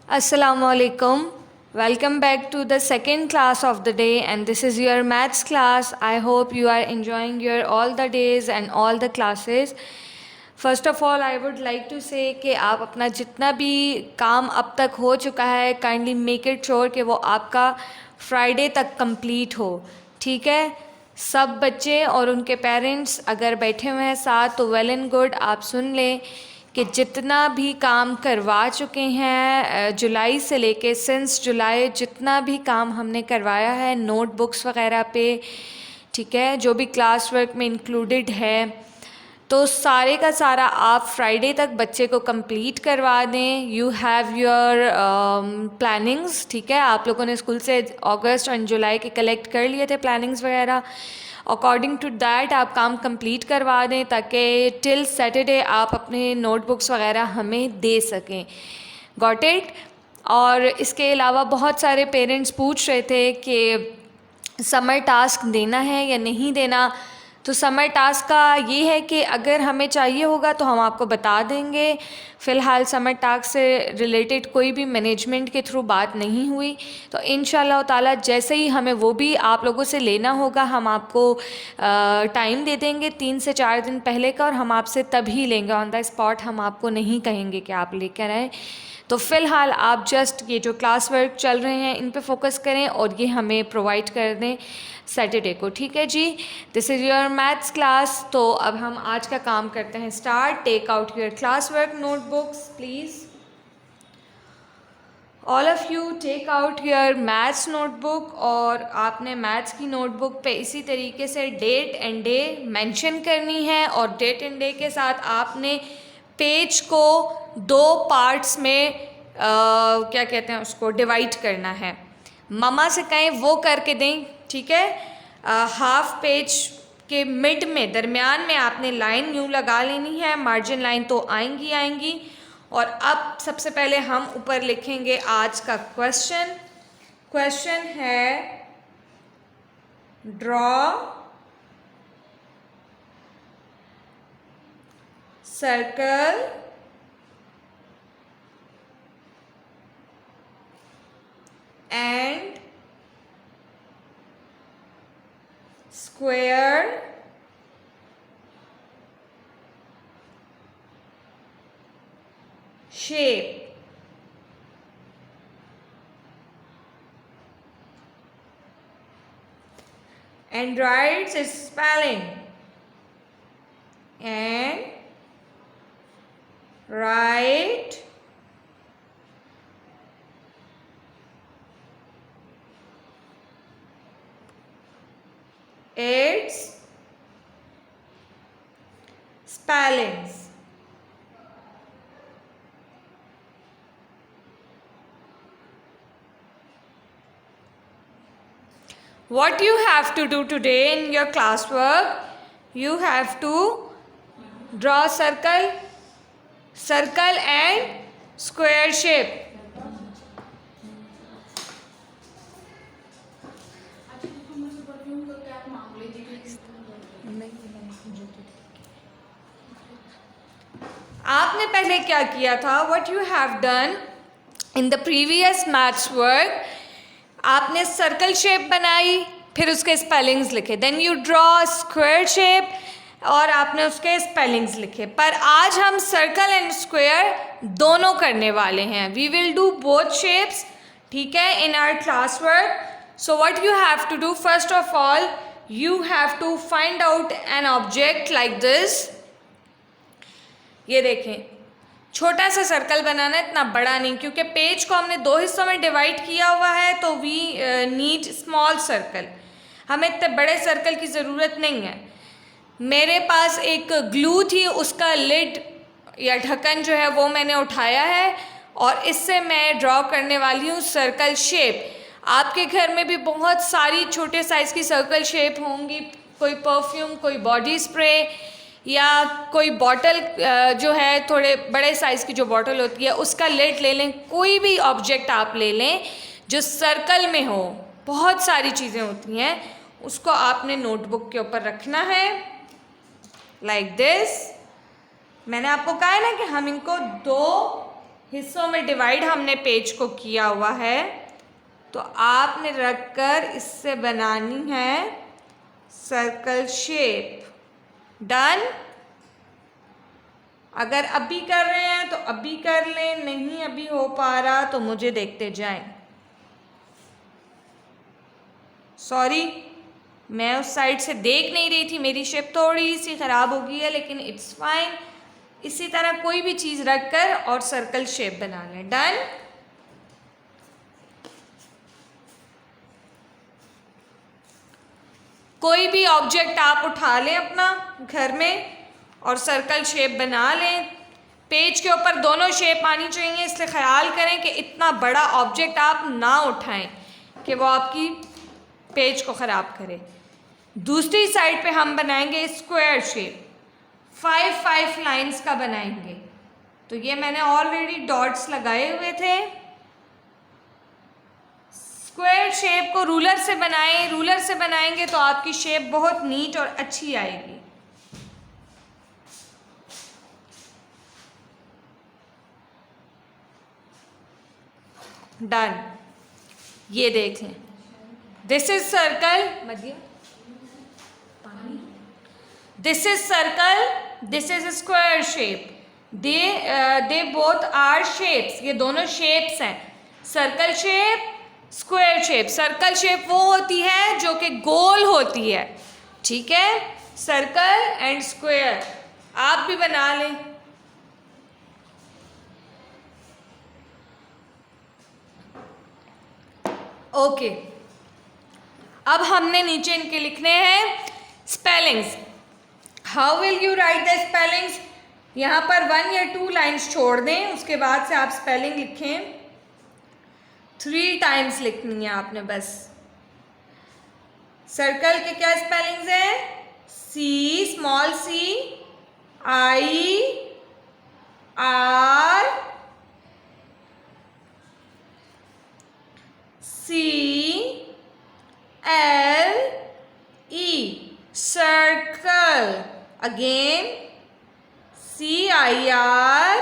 Assalamu alaikum. Welcome back to the second class of the day, and this is your maths class. I hope you are enjoying your all the days and all the classes. First of all I would like to say कि आप अपना जितना भी काम अब तक हो चुका है काइंडली मेक इट श्योर कि वो आपका फ्राइडे तक कंप्लीट हो, ठीक है। सब बच्चे और उनके पेरेंट्स अगर बैठे हुए हैं साथ तो वेल एंड गुड, आप सुन लें कि जितना भी काम करवा चुके हैं जुलाई से लेके सिंस जुलाई जितना भी काम हमने करवाया है नोटबुक्स वगैरह पे, ठीक है, जो भी क्लास वर्क में इंक्लूडेड है, तो सारे का सारा आप फ्राइडे तक बच्चे को कंप्लीट करवा दें। यू हैव योर प्लानिंग्स, ठीक है। आप लोगों ने स्कूल से अगस्त और जुलाई के कलेक्ट कर लिए थे प्लानिंग्स वगैरह। अकॉर्डिंग टू दैट आप काम कंप्लीट करवा दें ताकि टिल सैटरडे आप अपने नोटबुक्स वगैरह हमें दे सकें। Got it. और इसके अलावा बहुत सारे पेरेंट्स पूछ रहे थे कि समर टास्क देना है या नहीं देना। तो समर टास्क का ये है कि अगर हमें चाहिए होगा तो हम आपको बता देंगे। फ़िलहाल समर टास्क से रिलेटेड कोई भी मैनेजमेंट के थ्रू बात नहीं हुई, तो इंशाल्लाह ताला जैसे ही हमें वो भी आप लोगों से लेना होगा हम आपको टाइम दे देंगे 3 से 4 दिन पहले का, और हम आपसे तभी लेंगे ऑन द स्पॉट। हम आपको नहीं कहेंगे कि आप लेकर आएँ। तो फ़िलहाल आप जस्ट ये जो क्लास वर्क चल रहे हैं इन पे फोकस करें और ये हमें प्रोवाइड कर दें सैटरडे को, ठीक है जी। This is your maths class. तो अब हम आज का काम करते हैं start. Take out your class work notebooks please. All of you take out your maths notebook, और आपने मैथ्स की नोटबुक पे इसी तरीके से डेट एंड डे मेंशन करनी है, और डेट एंड डे के साथ आपने पेज को 2 पार्ट्स में क्या कहते हैं उसको डिवाइड करना है। ममा से कहें वो करके दें, ठीक है। हाफ पेज के मिड में दरमियान में आपने लाइन यूँ लगा लेनी है, मार्जिन लाइन तो आएंगी आएंगी। और अब सबसे पहले हम ऊपर लिखेंगे आज का क्वेश्चन। क्वेश्चन है draw circle and square shape. And writes its spelling. And write its spellings. What you have to do today in your classwork, you have to draw circle and square shape. आपने पहले क्या किया था, what you have done in the previous maths work, आपने circle shape बनाई, फिर उसके spellings लिखे, then you draw square shape और आपने उसके स्पेलिंग्स लिखे। पर आज हम सर्कल एंड स्क्वायर दोनों करने वाले हैं। We will do both shapes, ठीक है, in our class work. So what you have to do, first of all you have to find out an object like this. ये देखें, छोटा सा सर्कल बनाना है, इतना बड़ा नहीं, क्योंकि पेज को हमने 2 हिस्सों में डिवाइड किया हुआ है, तो वी नीड स्मॉल सर्कल। हमें इतने बड़े सर्कल की ज़रूरत नहीं है। मेरे पास एक ग्लू थी, उसका लिड या ढक्कन जो है वो मैंने उठाया है, और इससे मैं ड्रॉ करने वाली हूँ सर्कल शेप। आपके घर में भी बहुत सारी छोटे साइज़ की सर्कल शेप होंगी, कोई परफ्यूम, कोई बॉडी स्प्रे, या कोई बॉटल जो है थोड़े बड़े साइज़ की जो बॉटल होती है उसका लिड ले लें। कोई भी ऑब्जेक्ट आप ले लें जो सर्कल में हो, बहुत सारी चीज़ें होती हैं, उसको आपने नोटबुक के ऊपर रखना है लाइक दिस। मैंने आपको कहा है ना कि हम इनको 2 हिस्सों में डिवाइड हमने पेज को किया हुआ है, तो आपने रखकर इससे बनानी है सर्कल शेप। डन। अगर अभी कर रहे हैं तो अभी कर लें, नहीं अभी हो पा रहा तो मुझे देखते जाएं। सॉरी, मैं उस साइड से देख नहीं रही थी, मेरी शेप थोड़ी सी ख़राब हो गई है, लेकिन इट्स फाइन। इसी तरह कोई भी चीज़ रखकर और सर्कल शेप बना लें। डन। कोई भी ऑब्जेक्ट आप उठा लें अपना घर में और सर्कल शेप बना लें। पेज के ऊपर दोनों शेप आनी चाहिए, इसलिए ख्याल करें कि इतना बड़ा ऑब्जेक्ट आप ना उठाएं कि वो आपकी पेज को ख़राब करे। दूसरी साइड पे हम बनाएंगे स्क्वायर शेप, 5 लाइंस का बनाएंगे। तो ये मैंने ऑलरेडी डॉट्स लगाए हुए थे। स्क्वायर शेप को रूलर से बनाएं, रूलर से बनाएंगे तो आपकी शेप बहुत नीट और अच्छी आएगी। डन। ये देख लें, this is circle, this is circle, this is square shape. They both are shapes, ये दोनों शेप्स हैं, circle shape, square shape. Circle shape वो होती है जो कि गोल होती है, ठीक है, सर्कल एंड स्क्वायर। आप भी बना लें। ओके, अब हमने नीचे इनके लिखने हैं spellings. How will you right the spellings? यहाँ पर 1 या 2 लाइन्स छोड़ दें, उसके बाद से आप स्पेलिंग लिखें। 3 टाइम्स लिखनी है आपने बस। सर्कल के क्या स्पेलिंग्स हैं? C, small C, I, R, C, L, E. Circle again CIR,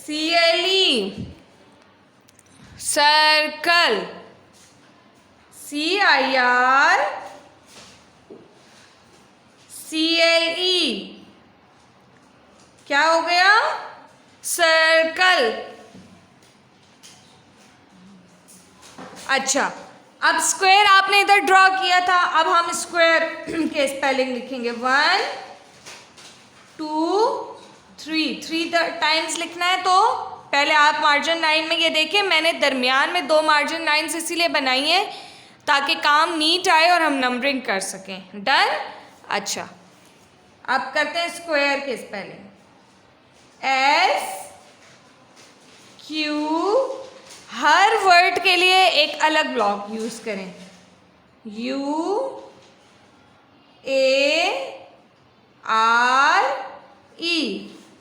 CLE, circle, CIR, CLE। क्या हो गया? सर्कल। अच्छा, अब स्क्वायर आपने इधर ड्रॉ किया था, अब हम स्क्वायर के स्पेलिंग लिखेंगे। 1 2 3 टाइम्स लिखना है। तो पहले आप मार्जिन लाइन में ये देखें, मैंने दरमियान में 2 मार्जिन लाइन्स इसीलिए बनाई है ताकि काम नीट आए और हम नंबरिंग कर सकें। डन। अच्छा, अब करते हैं स्क्वायर के स्पेलिंग। SQ, हर वर्ड के लिए एक अलग ब्लॉक यूज़ करें। UARE,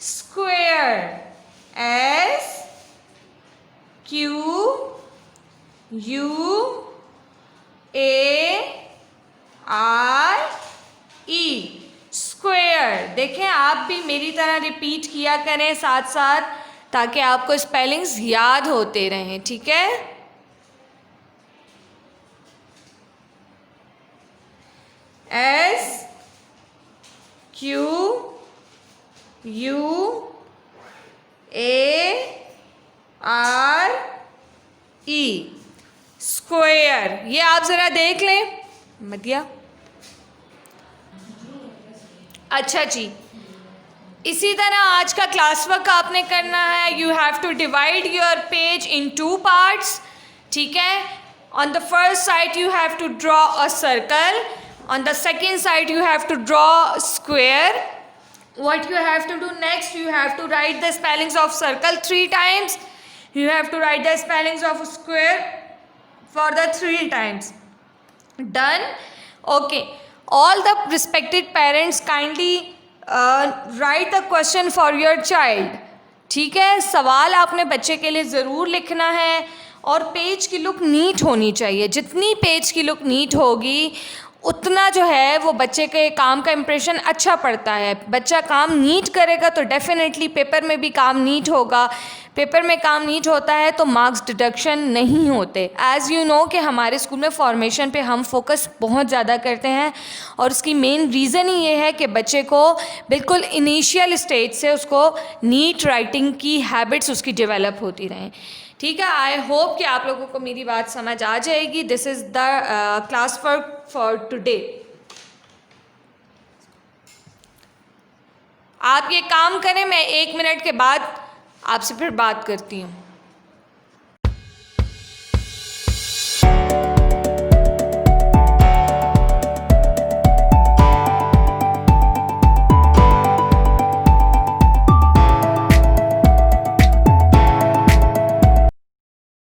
square. SQUARE, square. देखें, आप भी मेरी तरह रिपीट किया करें साथ साथ, ताकि आपको स्पेलिंग्स याद होते रहें, ठीक है। SQUARE, square. ये आप ज़रा देख लें मदिया। अच्छा जी, इसी तरह आज का क्लास वर्क आपने करना है। You have to divide your page in 2 parts, ठीक है। On the first side you have to draw a circle, on the second side you have to draw square. What you have to do next, you have to write the spellings of circle 3 times. You have to write the spellings of square for the 3 times. Done. Okay, all the respected parents kindly write the question for your child. ठीक है, सवाल आपने बच्चे के लिए ज़रूर लिखना है और पेज की लुक नीट होनी चाहिए। जितनी पेज की लुक नीट होगी उतना जो है वो बच्चे के काम का इम्प्रेशन अच्छा पड़ता है। बच्चा काम नीट करेगा तो डेफिनेटली पेपर में भी काम नीट होगा। पेपर में काम नीट होता है तो मार्क्स डिडक्शन नहीं होते। एज़ यू नो कि हमारे स्कूल में फॉर्मेशन पे हम फोकस बहुत ज़्यादा करते हैं और उसकी मेन रीज़न ही ये है कि बच्चे को बिल्कुल इनिशियल स्टेज से उसको नीट राइटिंग की हैबिट्स उसकी डेवलप होती रहें। ठीक है, आई होप कि आप लोगों को मेरी बात समझ आ जाएगी। This is the class for today. आप ये काम करें, मैं 1 मिनट के बाद आपसे फिर बात करती हूँ।